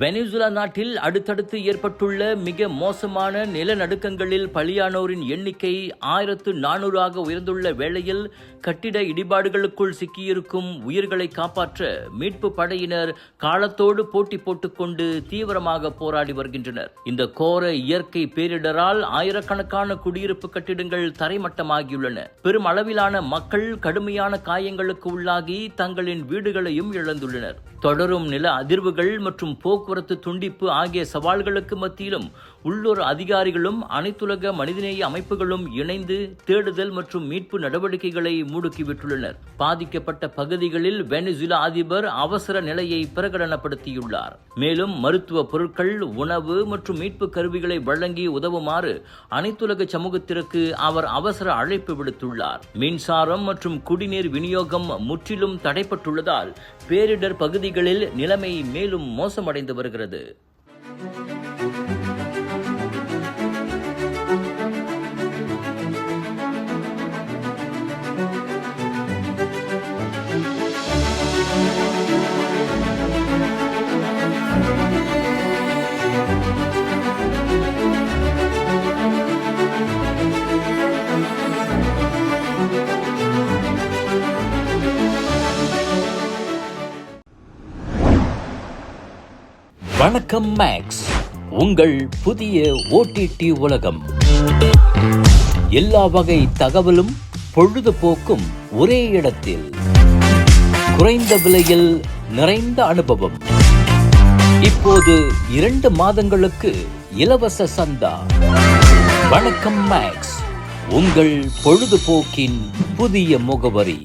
Venezuela நாட்டில் அடுத்தடுத்து ஏற்பட்டுள்ள மிக மோசமான நிலநடுக்கங்களில் பலியானோரின் எண்ணிக்கை 1400 உயர்ந்துள்ள வேளையில் கட்டிட இடிபாடுகளுக்குள் சிக்கியிருக்கும் உயிர்களை காப்பாற்ற மீட்பு படையினர் காலத்தோடு போட்டி போட்டுக்கொண்டு தீவிரமாக போராடி வருகின்றனர். இந்த கோர இயற்கை பேரிடரால் ஆயிரக்கணக்கான குடியிருப்பு கட்டிடங்கள் தரைமட்டமாகியுள்ளன. பெரும் அளவிலான மக்கள் கடுமையான காயங்களுக்கு உள்ளாகி தங்களின் வீடுகளையும் இழந்துள்ளனர். தொடரும் நில அதிர்வுகள் மற்றும் போக்குவரத்து துண்டிப்பு ஆகிய சவால்களுக்கு மத்தியிலும் உள்ளூர் அதிகாரிகளும் அனைத்துலக மனிதநேய அமைப்புகளும் இணைந்து தேடுதல் மற்றும் மீட்பு நடவடிக்கைகளை முடுக்கிவிட்டுள்ளனர். பாதிக்கப்பட்ட பகுதிகளில் வெனிசுலா அதிபர் அவசர நிலையை பிரகடனப்படுத்தியுள்ளார். மேலும் மருத்துவ பொருட்கள், உணவு மற்றும் மீட்பு கருவிகளை வழங்கி உதவுமாறு அனைத்துலக சமூகத்திற்கு அவர் அவசர அழைப்பு விடுத்துள்ளார். மின்சாரம் மற்றும் குடிநீர் விநியோகம் முற்றிலும் தடைப்பட்டுள்ளதால் பேரிடர் பகுதிகளில் நிலைமை மேலும் மோசமடைந்து வருகிறது. வணக்கம் மேக்ஸ், உங்கள் புதிய OTT உலகம். எல்லா வகை தகவலும் பொழுதுபோக்கும் ஒரே இடத்தில், குறைந்த விலையில் நிறைந்த அனுபவம். இப்போது 2 மாதங்களுக்கு இலவச சந்தா. வணக்கம் மேக்ஸ், உங்கள் பொழுதுபோக்கின் புதிய முகவரி.